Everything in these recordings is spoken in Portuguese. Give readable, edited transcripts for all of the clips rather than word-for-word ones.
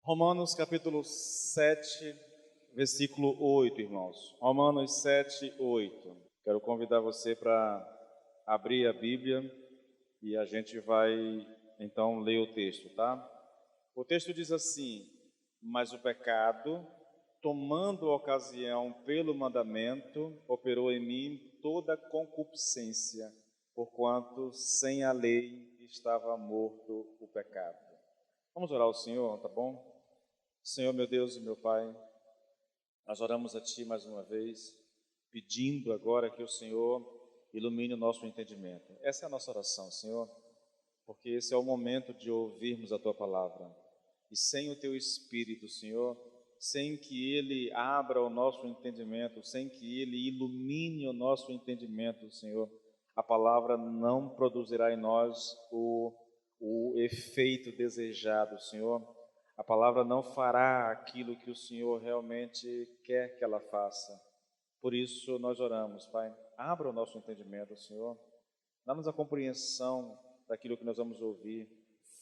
Romanos capítulo 7, versículo 8, irmãos. Romanos 7, 8. Quero convidar você para abrir a Bíblia e a gente vai então ler o texto, tá? O texto diz assim: mas o pecado, tomando ocasião pelo mandamento, operou em mim toda concupiscência, porquanto sem a lei estava morto o pecado. Vamos orar ao Senhor, tá bom? Senhor, meu Deus e meu Pai, nós oramos a Ti mais uma vez, pedindo agora que o Senhor ilumine o nosso entendimento. Essa é a nossa oração, Senhor, porque esse é o momento de ouvirmos a Tua palavra. E sem o Teu Espírito, Senhor, sem que Ele abra o nosso entendimento, sem que Ele ilumine o nosso entendimento, Senhor, a palavra não produzirá em nós o efeito desejado, Senhor. A palavra não fará aquilo que o Senhor realmente quer que ela faça. Por isso nós oramos, Pai, abra o nosso entendimento, Senhor. Dá-nos a compreensão daquilo que nós vamos ouvir.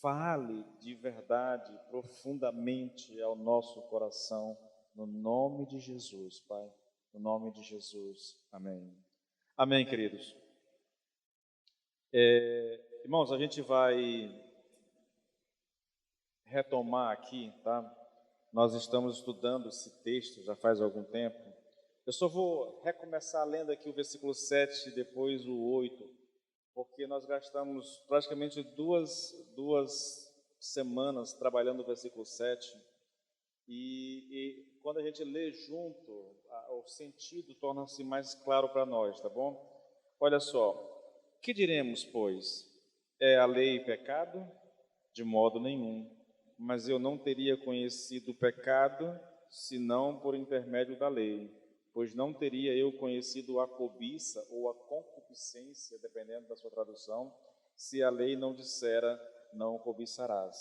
Fale de verdade, profundamente ao nosso coração, no nome de Jesus, Pai. No nome de Jesus. Amém. Amém, queridos. Irmãos, a gente vai retomar aqui, tá? Nós estamos estudando esse texto já faz algum tempo. Eu só vou recomeçar lendo aqui o versículo 7, depois o 8, porque nós gastamos praticamente duas semanas trabalhando o versículo 7, e quando a gente lê junto, o sentido torna-se mais claro para nós, tá bom? Olha só, que diremos, pois? É a lei pecado? De modo nenhum. Mas eu não teria conhecido o pecado, senão por intermédio da lei, pois não teria eu conhecido a cobiça ou a concupiscência, dependendo da sua tradução, se a lei não dissera, não cobiçarás.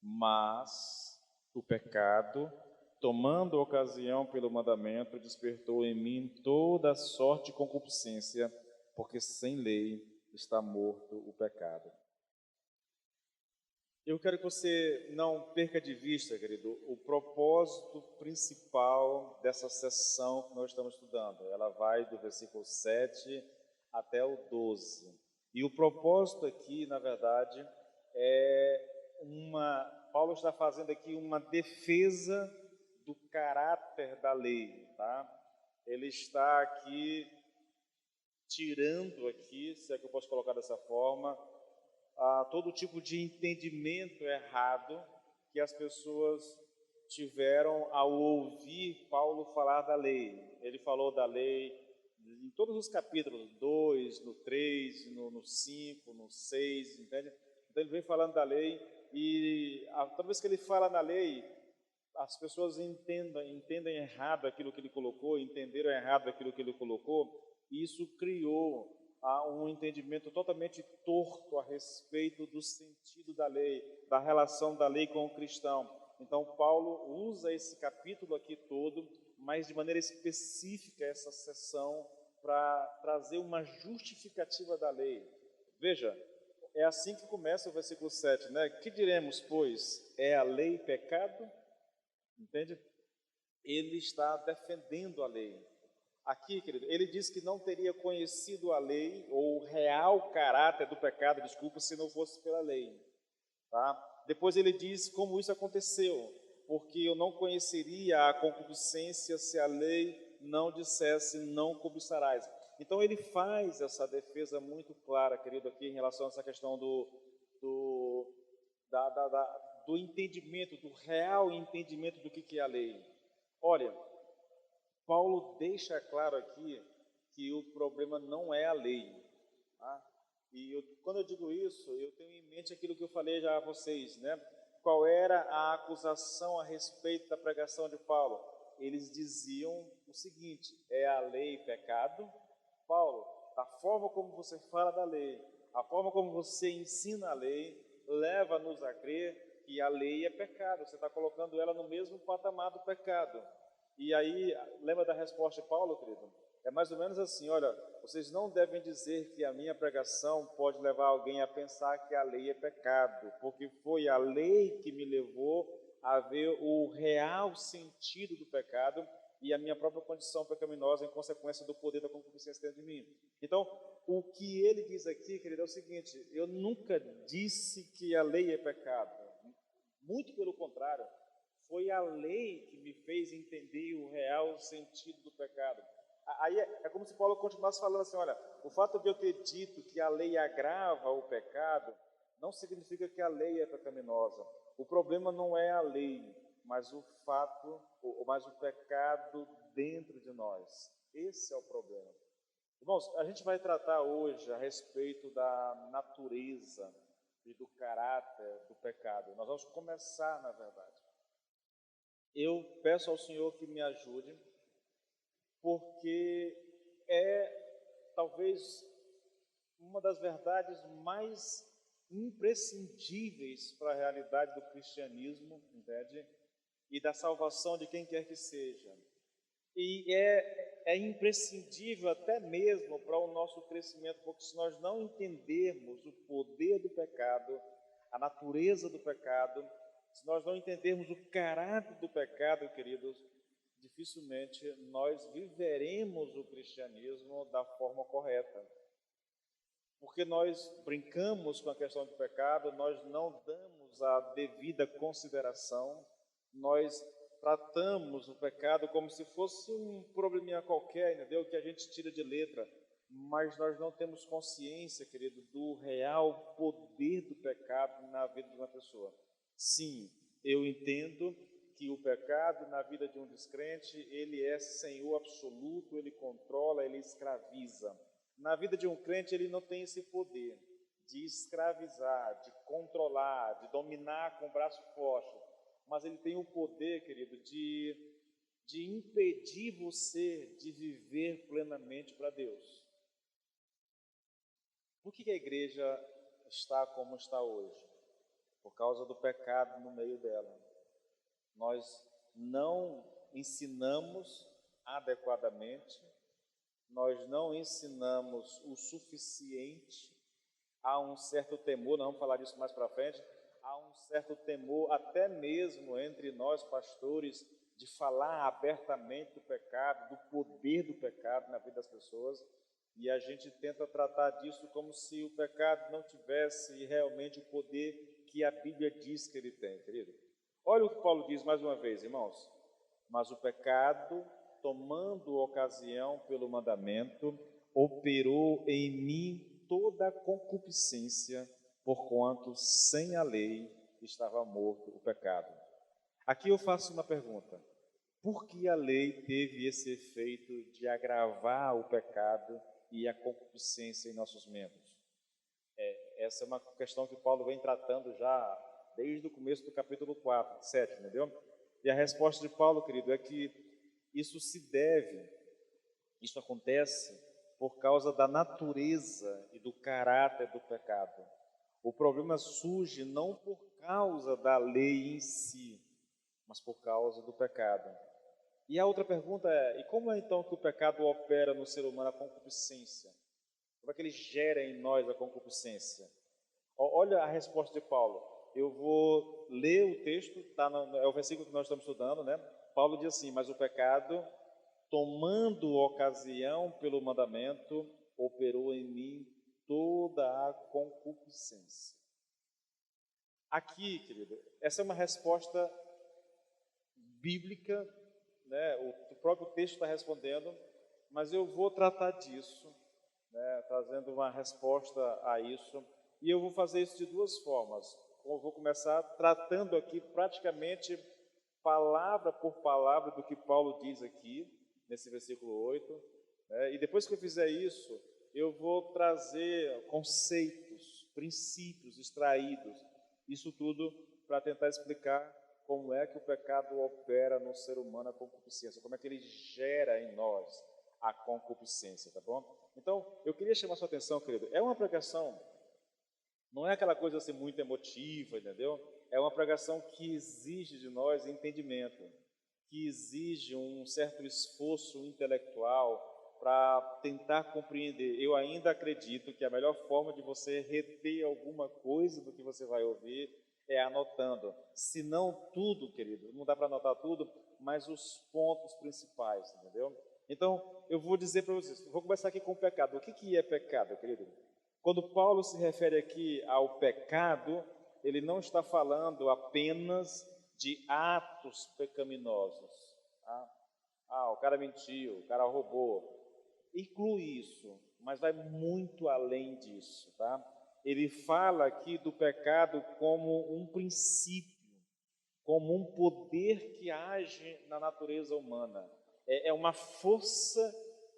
Mas o pecado, tomando ocasião pelo mandamento, despertou em mim toda sorte de concupiscência, porque sem lei está morto o pecado. Eu quero que você não perca de vista, querido, o propósito principal dessa sessão que nós estamos estudando. Ela vai do versículo 7 até o 12. E o propósito aqui, na verdade, Paulo está fazendo aqui uma defesa do caráter da lei, tá? Ele está aqui tirando aqui, se é que eu posso colocar dessa forma, todo tipo de entendimento errado que as pessoas tiveram ao ouvir Paulo falar da lei. Ele falou da lei em todos os capítulos, 2, no 3, no 5, no 6, entende? Então ele vem falando da lei e toda vez que ele fala na lei, as pessoas entendem errado aquilo que ele colocou, entenderam errado aquilo que ele colocou, e isso criou um entendimento totalmente torto a respeito do sentido da lei, da relação da lei com o cristão. Então, Paulo usa esse capítulo aqui todo, mas de maneira específica essa seção, para trazer uma justificativa da lei. Veja, é assim que começa o versículo 7, né? Que diremos, pois? É a lei pecado? Entende? Ele está defendendo a lei. Aqui, querido, ele diz que não teria conhecido a lei, ou o real caráter do pecado, desculpa, se não fosse pela lei, tá? Depois ele diz como isso aconteceu, porque eu não conheceria a concupiscência se a lei não dissesse, não cobiçarás. Então ele faz essa defesa muito clara, querido, aqui em relação a essa questão do entendimento, do real entendimento do que é a lei. Olha, Paulo deixa claro aqui que o problema não é a lei, tá? E quando eu digo isso, eu tenho em mente aquilo que eu falei já a vocês, né? Qual era a acusação a respeito da pregação de Paulo? Eles diziam o seguinte: é a lei pecado? Paulo, a forma como você fala da lei, a forma como você ensina a lei, leva-nos a crer que a lei é pecado. Você está colocando ela no mesmo patamar do pecado. E aí, lembra da resposta de Paulo, querido? É mais ou menos assim: olha, vocês não devem dizer que a minha pregação pode levar alguém a pensar que a lei é pecado, porque foi a lei que me levou a ver o real sentido do pecado e a minha própria condição pecaminosa em consequência do poder da concupiscência dentro de mim. Então, o que ele diz aqui, querido, é o seguinte: eu nunca disse que a lei é pecado. Muito pelo contrário, foi a lei que me fez entender o real sentido do pecado. Aí é como se Paulo continuasse falando assim: olha, o fato de eu ter dito que a lei agrava o pecado não significa que a lei é pecaminosa. O problema não é a lei, mas o fato, mas o pecado dentro de nós. Esse é o problema. Irmãos, a gente vai tratar hoje a respeito da natureza e do caráter do pecado. Nós vamos começar, na verdade. Eu peço ao Senhor que me ajude, porque é talvez uma das verdades mais imprescindíveis para a realidade do cristianismo, entende? E da salvação de quem quer que seja. E é imprescindível até mesmo para o nosso crescimento, porque se nós não entendermos o poder do pecado, a natureza do pecado, se nós não entendermos o caráter do pecado, queridos, dificilmente nós viveremos o cristianismo da forma correta. Porque nós brincamos com a questão do pecado, nós não damos a devida consideração, nós tratamos o pecado como se fosse um probleminha qualquer, entendeu? Que a gente tira de letra, mas nós não temos consciência, querido, do real poder do pecado na vida de uma pessoa. Sim, eu entendo que o pecado na vida de um descrente, ele é senhor absoluto, ele controla, ele escraviza. Na vida de um crente, ele não tem esse poder de escravizar, de controlar, de dominar com o braço forte, mas ele tem o poder, querido, de impedir você de viver plenamente para Deus. Por que a igreja está como está hoje? Por causa do pecado no meio dela. Nós não ensinamos adequadamente, nós não ensinamos o suficiente, há um certo temor, nós vamos falar disso mais para frente, há um certo temor até mesmo entre nós pastores de falar abertamente do pecado, do poder do pecado na vida das pessoas, e a gente tenta tratar disso como se o pecado não tivesse realmente o poder que a Bíblia diz que ele tem, querido. Olha o que Paulo diz mais uma vez, irmãos: mas o pecado, tomando ocasião pelo mandamento, operou em mim toda a concupiscência, porquanto sem a lei estava morto o pecado. Aqui eu faço uma pergunta: por que a lei teve esse efeito de agravar o pecado e a concupiscência em nossos membros? Essa é uma questão que Paulo vem tratando já desde o começo do capítulo 4, 7, entendeu? E a resposta de Paulo, querido, é que isso acontece por causa da natureza e do caráter do pecado. O problema surge não por causa da lei em si, mas por causa do pecado. E a outra pergunta é: e como é então que o pecado opera no ser humano a concupiscência? Como é que ele gera em nós a concupiscência? Olha a resposta de Paulo. Eu vou ler o texto, é o versículo que nós estamos estudando, né? Paulo diz assim: mas o pecado, tomando ocasião pelo mandamento, operou em mim toda a concupiscência. Aqui, querido, essa é uma resposta bíblica, né? O próprio texto está respondendo, mas eu vou tratar disso, né? Trazendo uma resposta a isso, e eu vou fazer isso de duas formas. Eu vou começar tratando aqui praticamente palavra por palavra do que Paulo diz aqui, nesse versículo 8, né? E depois que eu fizer isso, eu vou trazer conceitos, princípios extraídos, isso tudo para tentar explicar como é que o pecado opera no ser humano a concupiscência, como é que ele gera em nós a concupiscência, tá bom? Então, eu queria chamar sua atenção, querido, é uma pregação, não é aquela coisa assim muito emotiva, entendeu? É uma pregação que exige de nós entendimento, que exige um certo esforço intelectual para tentar compreender. Eu ainda acredito que a melhor forma de você reter alguma coisa do que você vai ouvir é anotando. Se não tudo, querido, não dá para anotar tudo, mas os pontos principais, entendeu? Então, eu vou dizer para vocês, vou começar aqui com o pecado. O que é pecado, querido? Quando Paulo se refere aqui ao pecado, ele não está falando apenas de atos pecaminosos. O cara mentiu, o cara roubou. Inclui isso, mas vai muito além disso, tá? Ele fala aqui do pecado como um princípio, como um poder que age na natureza humana. É uma força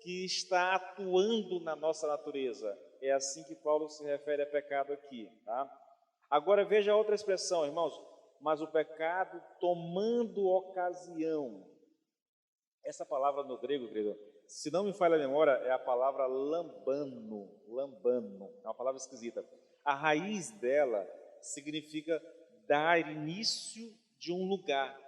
que está atuando na nossa natureza. É assim que Paulo se refere a pecado aqui, tá? Agora veja outra expressão, irmãos. Mas o pecado tomando ocasião. Essa palavra no grego, querido, se não me falha a memória, é a palavra lambano. Lambano, é uma palavra esquisita. A raiz dela significa dar início de um lugar.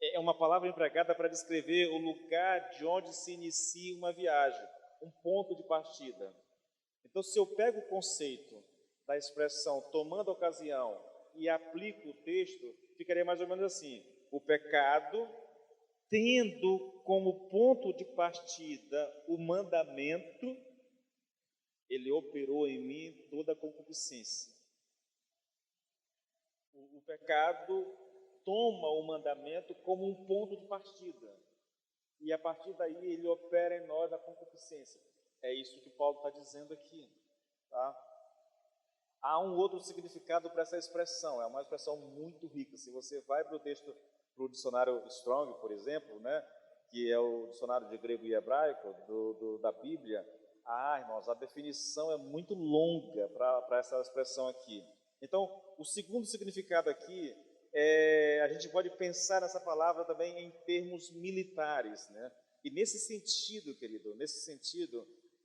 É uma palavra empregada para descrever o lugar de onde se inicia uma viagem, um ponto de partida. Então, se eu pego o conceito da expressão tomando ocasião e aplico o texto, ficaria mais ou menos assim: o pecado, tendo como ponto de partida o mandamento, ele operou em mim toda a concupiscência. O pecado toma o mandamento como um ponto de partida, e a partir daí ele opera em nós a concupiscência. É isso que Paulo está dizendo aqui, tá? Há um outro significado para essa expressão, é uma expressão muito rica. Se você vai para o texto, para o dicionário Strong, por exemplo, né, que é o dicionário de grego e hebraico da Bíblia, irmãos, a definição é muito longa para essa expressão aqui. Então, o segundo significado aqui, a gente pode pensar nessa palavra também em termos militares, né? E nesse sentido, querido,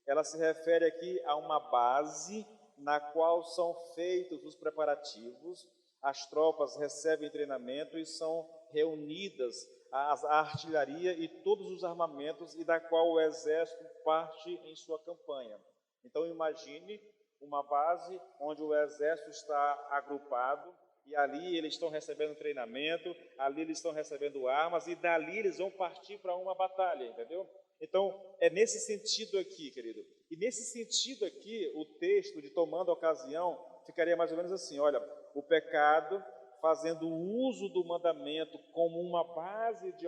ela se refere aqui a uma base na qual são feitos os preparativos, as tropas recebem treinamento e são reunidas a artilharia e todos os armamentos, e da qual o exército parte em sua campanha. Então imagine uma base onde o exército está agrupado, e ali eles estão recebendo treinamento, ali eles estão recebendo armas, e dali eles vão partir para uma batalha, entendeu? Então, é nesse sentido aqui, querido. E nesse sentido aqui, o texto de tomando ocasião ficaria mais ou menos assim: olha, o pecado, fazendo uso do mandamento como uma base de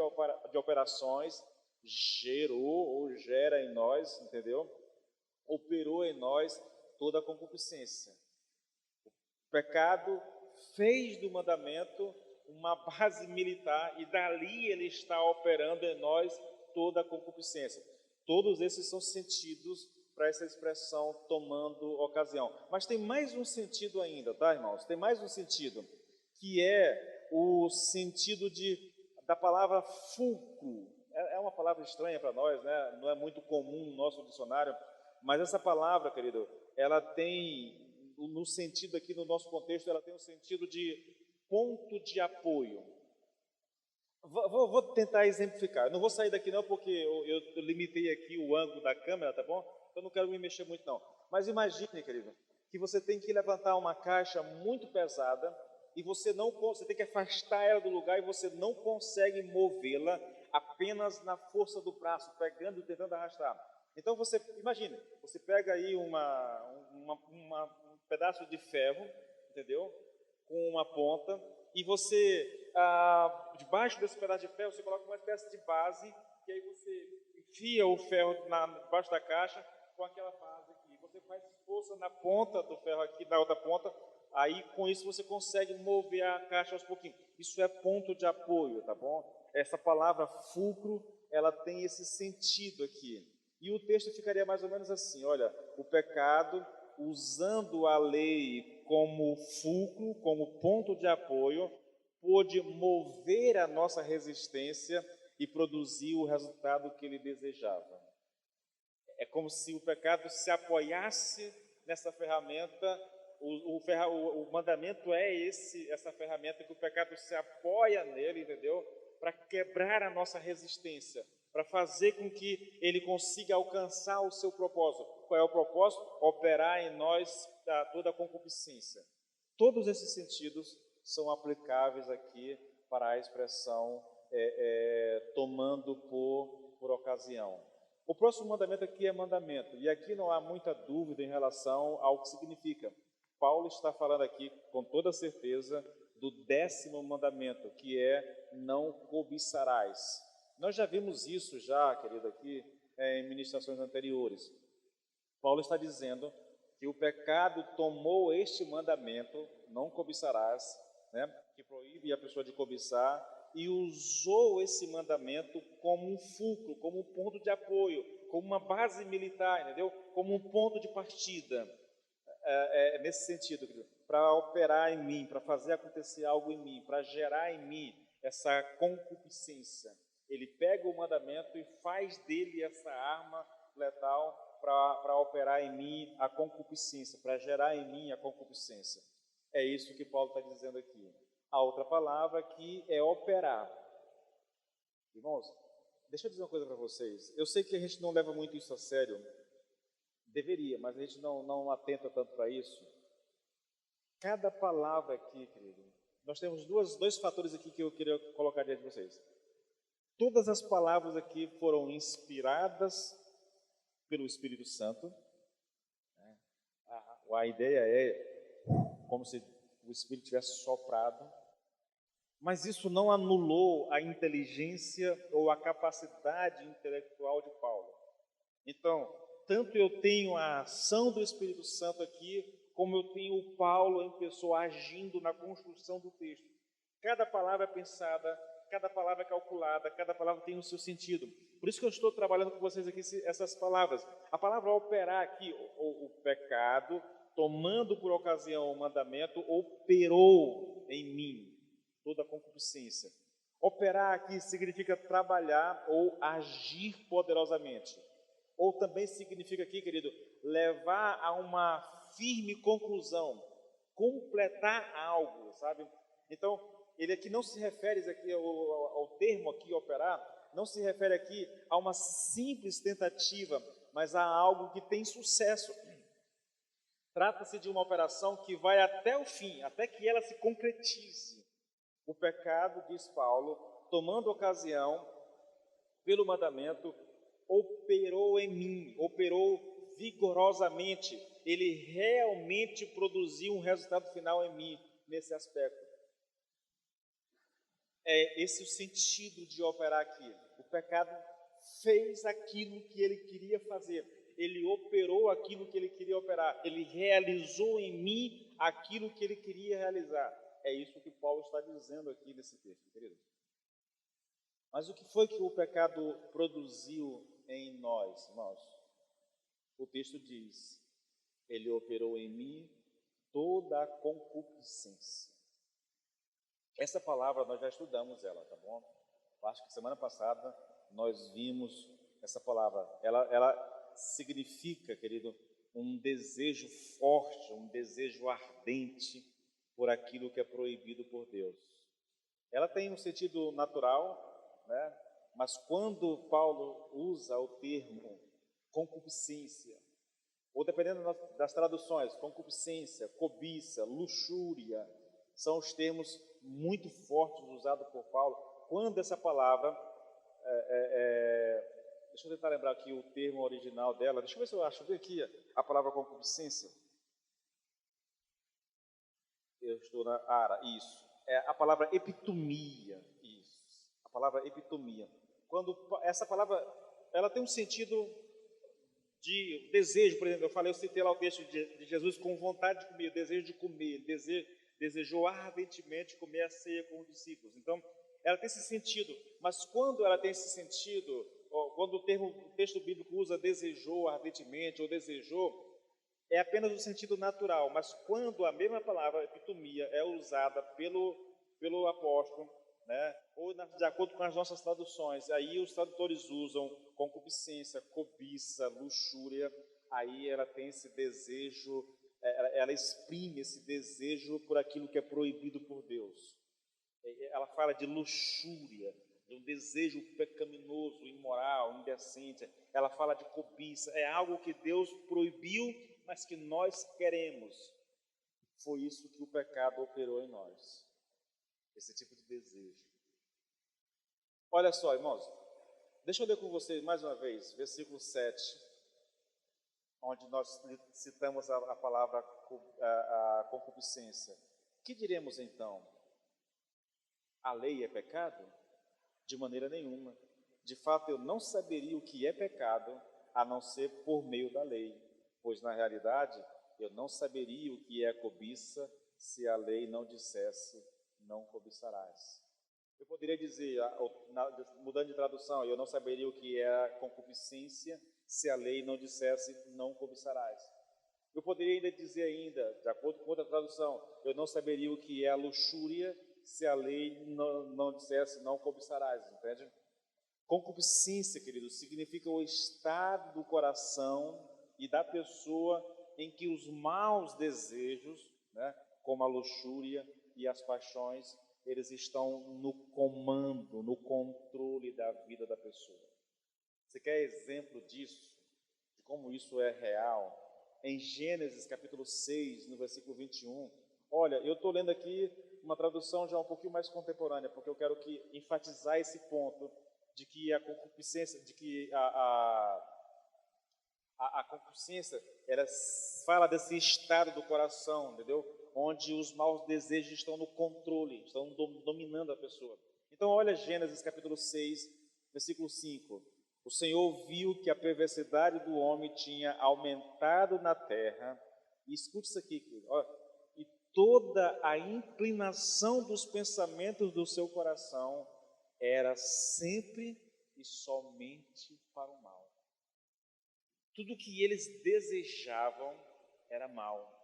operações, gerou ou gera em nós, entendeu? Operou em nós toda a concupiscência. O pecado fez do mandamento uma base militar, e dali ele está operando em nós toda a concupiscência. Todos esses são sentidos para essa expressão tomando ocasião. Mas tem mais um sentido ainda, tá, irmãos? Tem mais um sentido, que é o sentido da palavra fulcro. É uma palavra estranha para nós, né? Não é muito comum no nosso dicionário, mas essa palavra, querido, ela tem, no sentido aqui, no nosso contexto, ela tem um sentido de ponto de apoio. Vou tentar exemplificar. Eu não vou sair daqui não, porque eu limitei aqui o ângulo da câmera, tá bom? Então não quero me mexer muito não. Mas imagine, querido, que você tem que levantar uma caixa muito pesada e você tem que afastar ela do lugar, e você não consegue movê-la apenas na força do braço, pegando e tentando arrastar. Então você, imagine, você pega aí um pedaço de ferro, entendeu? Com uma ponta, e você, debaixo desse pedaço de ferro, você coloca uma espécie de base, que aí você enfia o ferro debaixo da caixa com aquela base aqui. Você faz força na ponta do ferro aqui, na outra ponta, aí com isso você consegue mover a caixa aos pouquinhos. Isso é ponto de apoio, tá bom? Essa palavra fulcro, ela tem esse sentido aqui. E o texto ficaria mais ou menos assim: olha, o pecado, usando a lei como fulcro, como ponto de apoio, pôde mover a nossa resistência e produzir o resultado que ele desejava. É como se o pecado se apoiasse nessa ferramenta. O mandamento é essa ferramenta que o pecado se apoia nele, entendeu? Para quebrar a nossa resistência, para fazer com que ele consiga alcançar o seu propósito. Qual é o propósito? Operar em nós toda a concupiscência. Todos esses sentidos são aplicáveis aqui para a expressão tomando por ocasião. O próximo mandamento aqui é mandamento, e aqui não há muita dúvida em relação ao que significa. Paulo está falando aqui, com toda certeza, do 10º mandamento, que é não cobiçarás. Nós já vimos isso já, querido, aqui em ministrações anteriores. Paulo está dizendo que o pecado tomou este mandamento, não cobiçarás, né, que proíbe a pessoa de cobiçar, e usou esse mandamento como um fulcro, como um ponto de apoio, como uma base militar, entendeu? Como um ponto de partida, nesse sentido, para operar em mim, para fazer acontecer algo em mim, para gerar em mim essa concupiscência. Ele pega o mandamento e faz dele essa arma letal para operar em mim a concupiscência, para gerar em mim a concupiscência. É isso que Paulo está dizendo aqui. A outra palavra aqui é operar. Irmãos, deixa eu dizer uma coisa para vocês. Eu sei que a gente não leva muito isso a sério, deveria, mas a gente não atenta tanto para isso. Cada palavra aqui, querido, nós temos dois fatores aqui que eu queria colocar diante de vocês. Todas as palavras aqui foram inspiradas pelo Espírito Santo. A ideia é como se o Espírito tivesse soprado, mas isso não anulou a inteligência ou a capacidade intelectual de Paulo. Então, tanto eu tenho a ação do Espírito Santo aqui, como eu tenho o Paulo em pessoa agindo na construção do texto. Cada palavra é pensada, cada palavra é calculada, cada palavra tem o seu sentido. Por isso que eu estou trabalhando com vocês aqui essas palavras. A palavra operar aqui, o pecado, tomando por ocasião o mandamento, operou em mim toda a concupiscência. Operar aqui significa trabalhar ou agir poderosamente. Ou também significa aqui, querido, levar a uma firme conclusão, completar algo, sabe? Então, ele aqui não se refere aqui ao termo aqui, operar, não se refere aqui a uma simples tentativa, mas a algo que tem sucesso. Trata-se de uma operação que vai até o fim, até que ela se concretize. O pecado, diz Paulo, tomando ocasião pelo mandamento, operou em mim, operou vigorosamente. Ele realmente produziu um resultado final em mim, nesse aspecto. É esse o sentido de operar aqui. O pecado fez aquilo que ele queria fazer. Ele operou aquilo que ele queria operar. Ele realizou em mim aquilo que ele queria realizar. É isso que Paulo está dizendo aqui nesse texto, querido. Mas o que foi que o pecado produziu em nós, irmãos? O texto diz: ele operou em mim toda a concupiscência. Essa palavra nós já estudamos ela, tá bom? Acho que semana passada nós vimos essa palavra. Ela significa, querido, um desejo forte, um desejo ardente por aquilo que é proibido por Deus. Ela tem um sentido natural, né? Mas quando Paulo usa o termo concupiscência, ou dependendo das traduções, concupiscência, cobiça, luxúria, são os termos muito fortes usados por Paulo. Quando essa palavra, deixa eu tentar lembrar aqui o termo original dela, deixa eu ver se eu acho, ver aqui a palavra concupiscência. Eu estou na Ara, isso. É a palavra epitomia, isso. A palavra epitomia. Quando essa palavra, ela tem um sentido de desejo, por exemplo, eu citei lá o texto de Jesus com vontade de comer, desejo de comer, desejou ardentemente comer a ceia com os discípulos. Então, ela tem esse sentido, mas quando ela tem esse sentido, quando o texto bíblico usa desejou ardentemente ou desejou, é apenas o sentido natural, mas quando a mesma palavra epitomia é usada pelo apóstolo, né, ou de acordo com as nossas traduções, aí os tradutores usam concupiscência, cobiça, luxúria, aí ela tem esse desejo, ela exprime esse desejo por aquilo que é proibido por Deus. Ela fala de luxúria, de um desejo pecaminoso, imoral, indecente. Ela fala de cobiça, é algo que Deus proibiu, mas que nós queremos. Foi isso que o pecado operou em nós. esse tipo de desejo. Olha só, irmãos, deixa eu ler com vocês mais uma vez, versículo 7, onde nós citamos a palavra a concupiscência. Que diremos então? A lei é pecado? De maneira nenhuma. De fato, eu não saberia o que é pecado, a não ser por meio da lei, pois na realidade eu não saberia o que é cobiça se a lei não dissesse, não cobiçarás. Eu poderia dizer, mudando de tradução, eu não saberia o que é concupiscência se a lei não dissesse, não cobiçarás. Eu poderia ainda dizer ainda, de acordo com outra tradução, eu não saberia o que é a luxúria se a lei não dissesse, não cobiçarás, entende? Concupiscência, querido, significa o estado do coração e da pessoa em que os maus desejos, né, como a luxúria e as paixões, eles estão no comando, no controle da vida da pessoa. Você quer exemplo disso? De como isso é real? Em Gênesis capítulo 6, no versículo 21, olha, eu estou lendo aqui uma tradução já um pouquinho mais contemporânea, porque eu quero enfatizar esse ponto de que a concupiscência, de que a concupiscência, ela fala desse estado do coração, entendeu? Onde os maus desejos estão no controle, estão dominando a pessoa. Então, olha Gênesis capítulo 6, versículo 5. O Senhor viu que a perversidade do homem tinha aumentado na terra, e escute isso aqui, querido, olha, e toda a inclinação dos pensamentos do seu coração era sempre e somente para o mal. Tudo que eles desejavam era mal.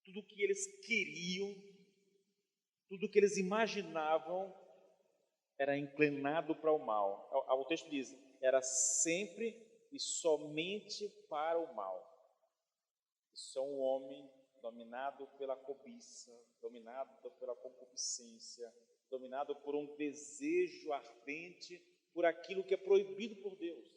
Tudo que eles queriam, tudo que eles imaginavam era inclinado para o mal. O texto diz, era sempre e somente para o mal. Isso é um homem dominado pela cobiça, dominado pela concupiscência, dominado por um desejo ardente por aquilo que é proibido por Deus.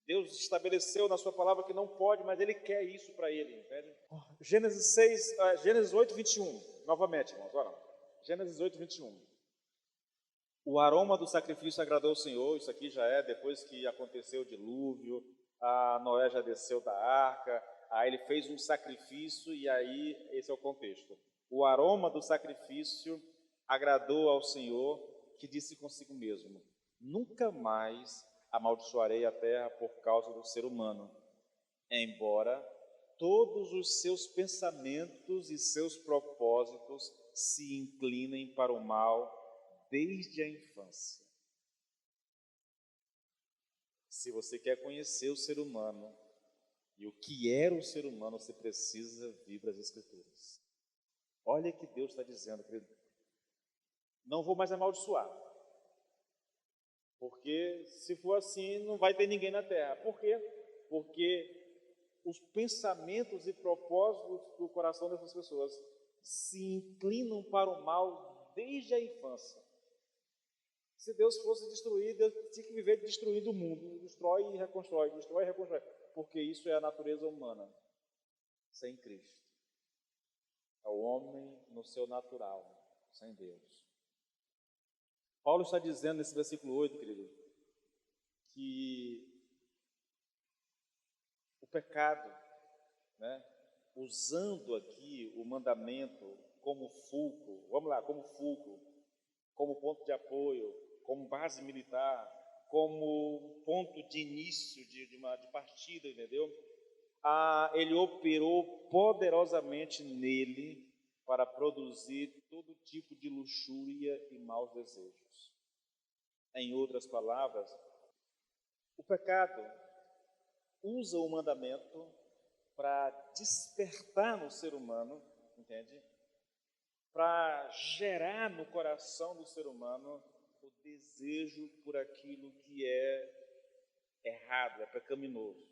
Deus estabeleceu na sua palavra que não pode, mas Ele quer isso para ele, entende? Gênesis 8, 21, novamente, irmãos, olha, Gênesis 8, 21. O aroma do sacrifício agradou ao Senhor, isso aqui já é depois que aconteceu o dilúvio, a Noé já desceu da arca, aí ele fez um sacrifício e aí esse é o contexto. O aroma do sacrifício agradou ao Senhor, que disse consigo mesmo, nunca mais amaldiçoarei a terra por causa do ser humano, embora todos os seus pensamentos e seus propósitos se inclinem para o mal desde a infância. Se você quer conhecer o ser humano e o que era o ser humano, você precisa vir para as Escrituras. Olha que Deus está dizendo, querido. Não vou mais amaldiçoar. Porque se for assim, não vai ter ninguém na terra. Por quê? Porque os pensamentos e propósitos do coração dessas pessoas se inclinam para o mal desde a infância. Se Deus fosse destruir, Deus tinha que viver destruindo o mundo. Destrói e reconstrói, destrói e reconstrói. Porque isso é a natureza humana, sem Cristo. É o homem no seu natural, sem Deus. Paulo está dizendo nesse versículo 8, querido, que o pecado, né, usando aqui o mandamento como fulcro, vamos lá, como fulcro, como ponto de apoio, como base militar, como ponto de início de partida, entendeu? Ele operou poderosamente nele para produzir todo tipo de luxúria e maus desejos. Em outras palavras, o pecado usa o mandamento para despertar no ser humano, entende? Para gerar no coração do ser humano o desejo por aquilo que é errado, é pecaminoso.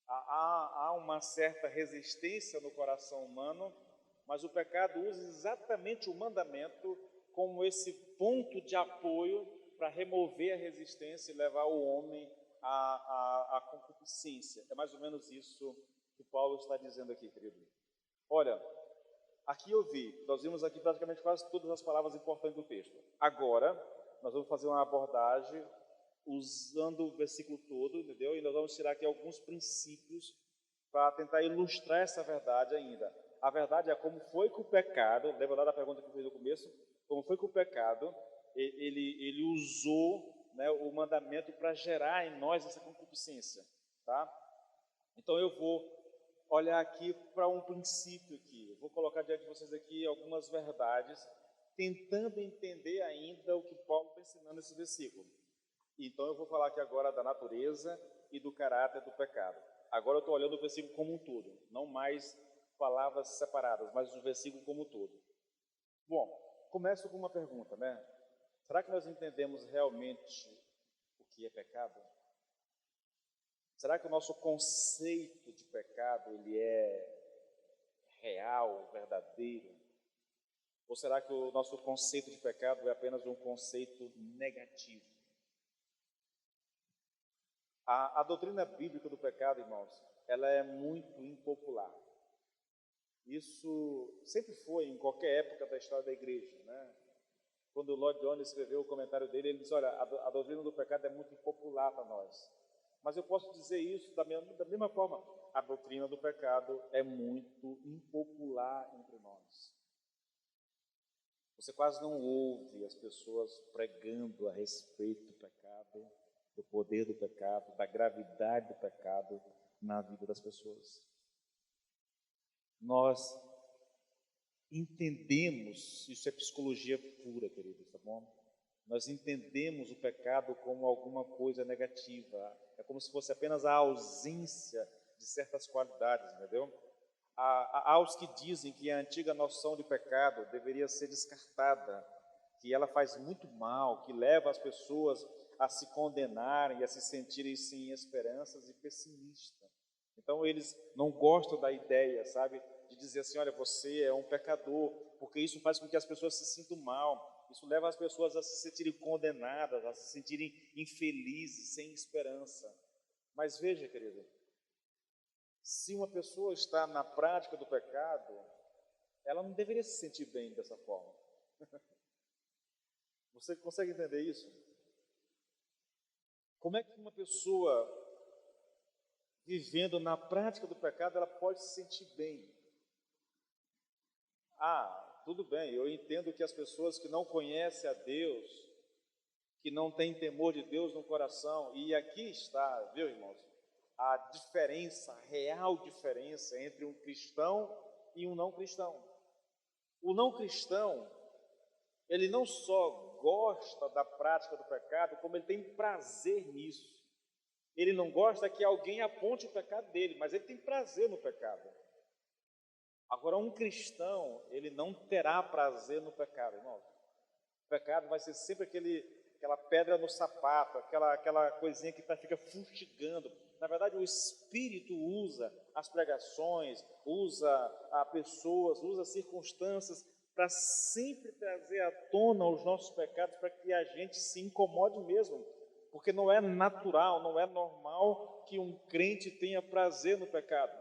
Há uma certa resistência no coração humano, mas o pecado usa exatamente o mandamento como esse ponto de apoio para remover a resistência e levar o homem à concupiscência. É mais ou menos isso que Paulo está dizendo aqui, querido. Olha, Aqui eu vi, nós vimos aqui praticamente quase todas as palavras importantes do texto. Agora, nós vamos fazer uma abordagem usando o versículo todo, entendeu? E nós vamos tirar aqui alguns princípios para tentar ilustrar essa verdade ainda. A verdade é como foi que o pecado, lembra lá da pergunta que eu fiz no começo? Como foi que o pecado, ele usou, né, o mandamento para gerar em nós essa concupiscência, tá? Então eu vou olhar aqui para um princípio aqui. Eu vou colocar diante de vocês aqui algumas verdades, tentando entender ainda o que Paulo está ensinando nesse versículo. Então eu vou falar aqui agora da natureza e do caráter do pecado. Agora eu estou olhando o versículo como um todo, não mais palavras separadas, mas o versículo como um todo. Bom, começo com uma pergunta, né? Será que nós entendemos realmente o que é pecado? Será que o nosso conceito de pecado ele é real, verdadeiro? Ou será que o nosso conceito de pecado é apenas um conceito negativo? A doutrina bíblica do pecado, irmãos, ela é muito impopular. Isso sempre foi em qualquer época da história da igreja, né? Quando o Lloyd Jones escreveu o comentário dele, ele disse, olha, a doutrina do pecado é muito impopular para nós. Mas eu posso dizer isso da mesma forma. A doutrina do pecado é muito impopular entre nós. Você quase não ouve as pessoas pregando a respeito do pecado, do poder do pecado, da gravidade do pecado na vida das pessoas. Nós entendemos, isso é psicologia pura, queridos, tá bom? Nós entendemos o pecado como alguma coisa negativa. É como se fosse apenas a ausência de certas qualidades, entendeu? Há os que dizem que a antiga noção de pecado deveria ser descartada, que ela faz muito mal, que leva as pessoas a se condenarem e a se sentirem sem esperanças e pessimistas. Então eles não gostam da ideia, sabe, de dizer assim, olha, você é um pecador, porque isso faz com que as pessoas se sintam mal. Isso leva as pessoas a se sentirem condenadas, a se sentirem infelizes, sem esperança. Mas veja, querido, se uma pessoa está na prática do pecado, ela não deveria se sentir bem dessa forma. Você consegue entender isso? Como é que uma pessoa vivendo na prática do pecado, ela pode se sentir bem? Tudo bem, eu entendo que as pessoas que não conhecem a Deus, que não têm temor de Deus no coração, e aqui está, viu, irmãos, a diferença, a real diferença entre um cristão e um não cristão. O não cristão, ele não só gosta da prática do pecado, como ele tem prazer nisso. Ele não gosta que alguém aponte o pecado dele, mas ele tem prazer no pecado. Agora, um cristão, ele não terá prazer no pecado, irmão. O pecado vai ser sempre aquela pedra no sapato, aquela coisinha que fica fustigando. Na verdade, o Espírito usa as pregações, usa pessoas, usa circunstâncias para sempre trazer à tona os nossos pecados, para que a gente se incomode mesmo. Porque não é natural, não é normal que um crente tenha prazer no pecado.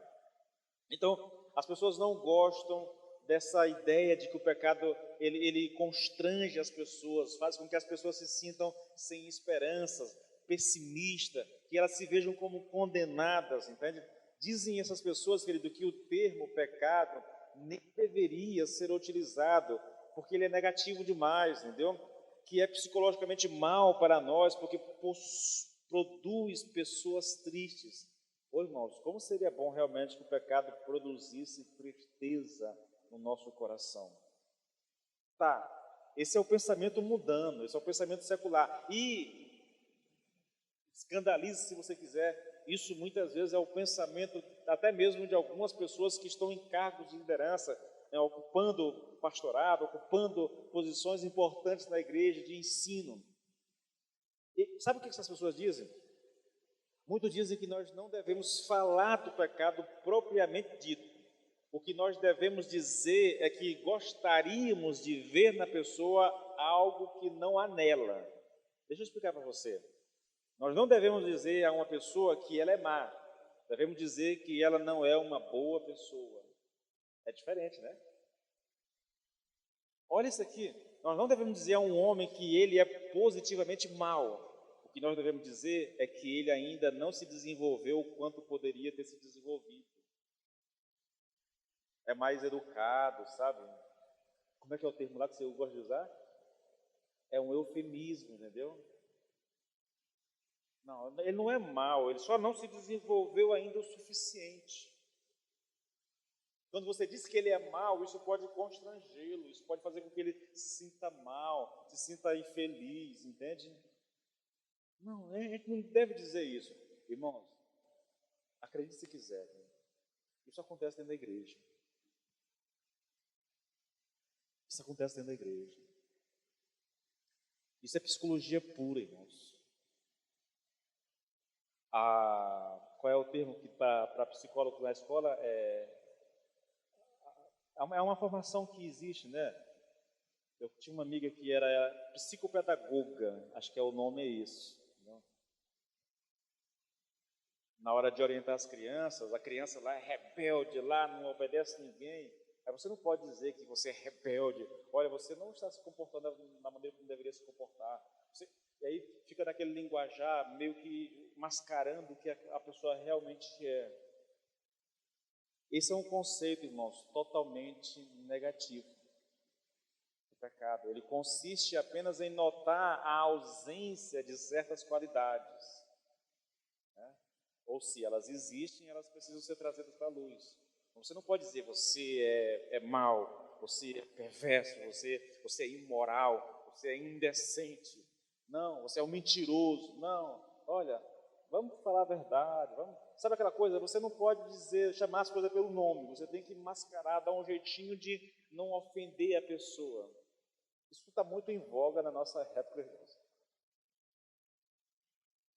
Então, as pessoas não gostam dessa ideia de que o pecado ele constrange as pessoas, faz com que as pessoas se sintam sem esperanças, pessimistas, que elas se vejam como condenadas, entende? Dizem essas pessoas, querido, que o termo pecado nem deveria ser utilizado, porque ele é negativo demais, entendeu? Que é psicologicamente mal para nós, porque produz pessoas tristes. Ô, irmãos, como seria bom realmente que o pecado produzisse tristeza no nosso coração? Tá, esse é o pensamento mundano, esse é o pensamento secular. E, escandalize se você quiser, isso muitas vezes é o pensamento até mesmo de algumas pessoas que estão em cargos de liderança, né, ocupando pastorado, ocupando posições importantes na igreja de ensino. E sabe o que essas pessoas dizem? Muitos dizem que nós não devemos falar do pecado propriamente dito. O que nós devemos dizer é que gostaríamos de ver na pessoa algo que não há nela. Deixa eu explicar para você. Nós não devemos dizer a uma pessoa que ela é má. Devemos dizer que ela não é uma boa pessoa. É diferente, né? Olha isso aqui. Nós não devemos dizer a um homem que ele é positivamente mau. O que nós devemos dizer é que ele ainda não se desenvolveu o quanto poderia ter se desenvolvido. É mais educado, sabe? Como é que é o termo lá que você gosta de usar? É um eufemismo, entendeu? Não, ele não é mau, ele só não se desenvolveu ainda o suficiente. Quando você diz que ele é mau, isso pode constrangê-lo, isso pode fazer com que ele se sinta mal, se sinta infeliz, entende? Não, a gente não deve dizer isso. Irmãos, acredite se quiser, isso acontece dentro da igreja. Isso acontece dentro da igreja. Isso é psicologia pura, irmãos. Qual é o termo que para psicólogo na escola? É uma formação que existe, né? Eu tinha uma amiga que era psicopedagoga, acho que o nome é isso. Né? Na hora de orientar as crianças, a criança lá é rebelde, lá não obedece ninguém. Aí você não pode dizer que você é rebelde. Olha, você não está se comportando da maneira como deveria se comportar. E aí fica naquele linguajar meio que mascarando o que a pessoa realmente é. Esse é um conceito, irmãos, totalmente negativo do pecado. Ele consiste apenas em notar a ausência de certas qualidades. Né? Ou se elas existem, elas precisam ser trazidas para a luz. Você não pode dizer você é mau, você é perverso, você é imoral, você é indecente. Não, você é um mentiroso. Não, olha, vamos falar a verdade. Sabe aquela coisa? Você não pode chamar as coisas pelo nome. Você tem que mascarar, dar um jeitinho de não ofender a pessoa. Isso está muito em voga na nossa época.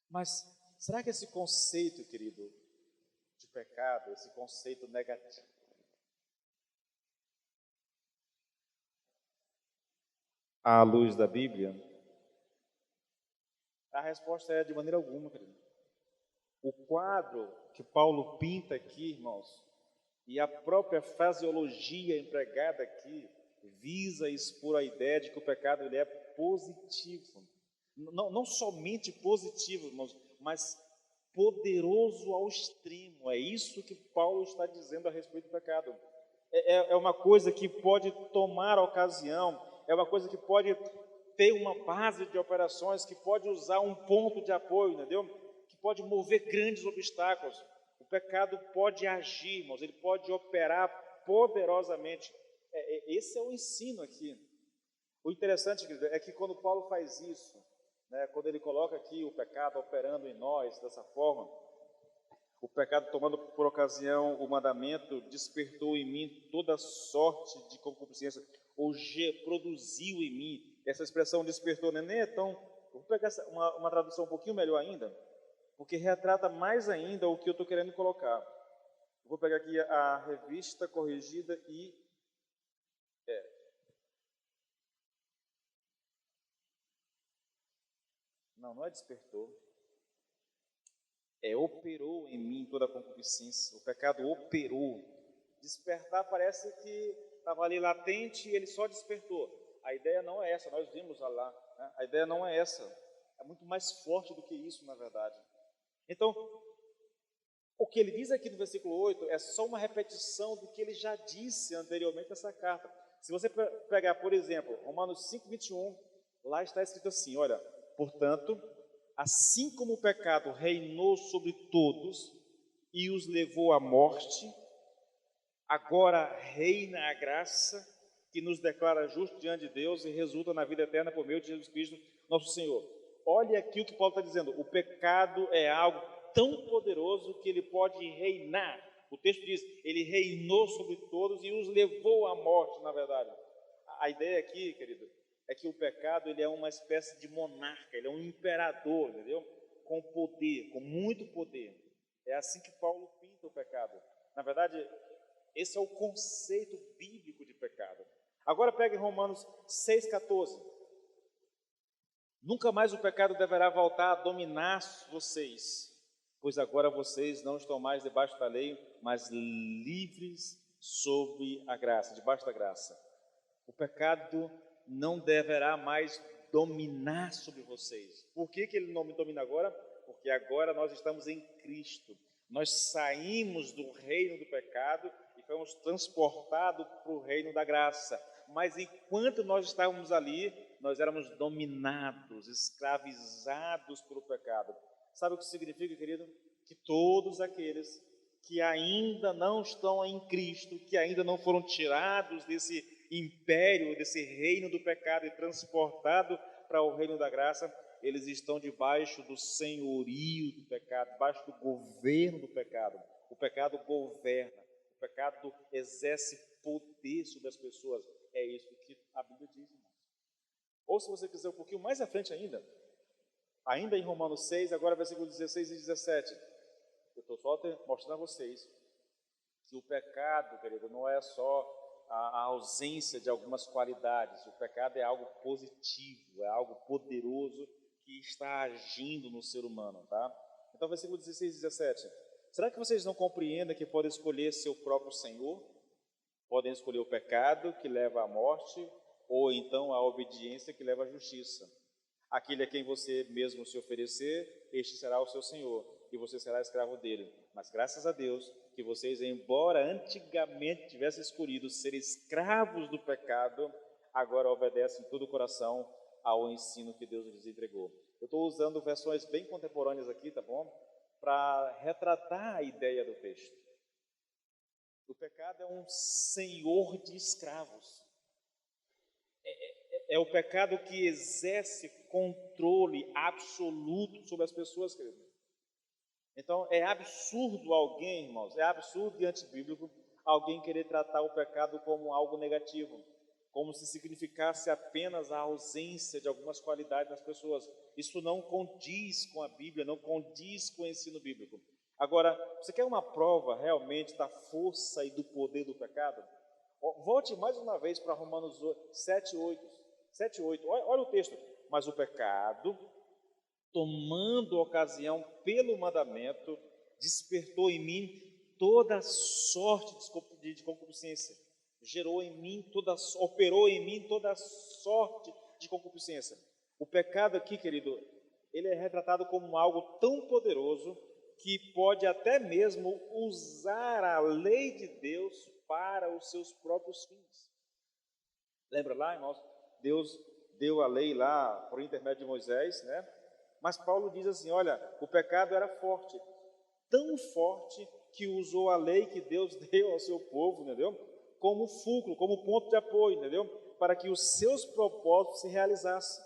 Mas será que esse conceito, querido, de pecado, esse conceito negativo, à luz da Bíblia? A resposta é de maneira alguma, querido. O quadro que Paulo pinta aqui, irmãos, e a própria fraseologia empregada aqui, visa expor a ideia de que o pecado ele é positivo. Não somente positivo, irmãos, mas poderoso ao extremo. É isso que Paulo está dizendo a respeito do pecado. É uma coisa que pode tomar ocasião, é uma coisa que pode ter uma base de operações, que pode usar um ponto de apoio, entendeu? Que pode mover grandes obstáculos. O pecado pode agir, irmãos, ele pode operar poderosamente. Esse é o ensino aqui. O interessante, querido, é que quando Paulo faz isso, né, quando ele coloca aqui o pecado operando em nós dessa forma, o pecado tomando por ocasião o mandamento despertou em mim toda sorte de concupiscência, ou produziu em mim. Essa expressão despertou, né, nem é tão... Vou pegar uma tradução um pouquinho melhor ainda, porque retrata mais ainda o que eu estou querendo colocar. Eu vou pegar aqui a revista corrigida e... Não é despertou. Operou em mim toda a concupiscência. O pecado operou. Despertar parece que estava ali latente e ele só despertou. A ideia não é essa, nós vimos lá. Né? A ideia não é essa. É muito mais forte do que isso, na verdade. Então, o que ele diz aqui no versículo 8 é só uma repetição do que ele já disse anteriormente nessa carta. Se você pegar, por exemplo, Romanos 5:21, lá está escrito assim, olha, portanto, assim como o pecado reinou sobre todos e os levou à morte, agora reina a graça que nos declara justos diante de Deus e resulta na vida eterna por meio de Jesus Cristo, nosso Senhor. Olha aqui o que Paulo está dizendo. O pecado é algo tão poderoso que ele pode reinar. O texto diz, ele reinou sobre todos e os levou à morte, na verdade. A ideia aqui, querido, é que o pecado ele é uma espécie de monarca, ele é um imperador, entendeu? Com poder, com muito poder. É assim que Paulo pinta o pecado. Na verdade, esse é o conceito bíblico de pecado. Agora pegue Romanos 6,14. Nunca mais o pecado deverá voltar a dominar vocês, pois agora vocês não estão mais debaixo da lei, mas livres sob a graça, debaixo da graça. O pecado não deverá mais dominar sobre vocês. Por que ele não me domina agora? Porque agora nós estamos em Cristo. Nós saímos do reino do pecado e fomos transportados para o reino da graça. Mas enquanto nós estávamos ali, nós éramos dominados, escravizados pelo pecado. Sabe o que significa, querido? Que todos aqueles que ainda não estão em Cristo, que ainda não foram tirados desse império, desse reino do pecado e transportados para o reino da graça, eles estão debaixo do senhorio do pecado, debaixo do governo do pecado. O pecado governa, o pecado exerce poder sobre as pessoas. É isso que a Bíblia diz, irmãos. Ou se você quiser um pouquinho mais à frente ainda em Romanos 6, agora versículos 16 e 17. Eu estou só mostrando a vocês que o pecado, querido, não é só a ausência de algumas qualidades. O pecado é algo positivo, é algo poderoso que está agindo no ser humano, tá? Então, versículo 16 e 17. Será que vocês não compreendem que podem escolher seu próprio Senhor? Podem escolher o pecado que leva à morte, ou então a obediência que leva à justiça. Aquele a quem você mesmo se oferecer, este será o seu Senhor, e você será escravo dele. Mas graças a Deus que vocês, embora antigamente tivessem escolhido ser escravos do pecado, agora obedecem todo o coração ao ensino que Deus lhes entregou. Eu estou usando versões bem contemporâneas aqui, tá bom? Para retratar a ideia do texto. O pecado é um senhor de escravos. É o pecado que exerce controle absoluto sobre as pessoas, querido. Então, é absurdo alguém, irmãos, é absurdo e antibíblico alguém querer tratar o pecado como algo negativo, como se significasse apenas a ausência de algumas qualidades das pessoas. Isso não condiz com a Bíblia, não condiz com o ensino bíblico. Agora, você quer uma prova realmente da força e do poder do pecado? Volte mais uma vez para Romanos 7, 8. Olha o texto. Mas o pecado, tomando ocasião pelo mandamento, despertou em mim toda sorte de concupiscência. Operou em mim toda sorte de concupiscência. O pecado aqui, querido, ele é retratado como algo tão poderoso que pode até mesmo usar a lei de Deus para os seus próprios fins. Lembra lá, irmãos? Deus deu a lei lá por intermédio de Moisés, né? Mas Paulo diz assim, olha, o pecado era forte, tão forte que usou a lei que Deus deu ao seu povo, entendeu? Como fulcro, como ponto de apoio, entendeu? Para que os seus propósitos se realizassem.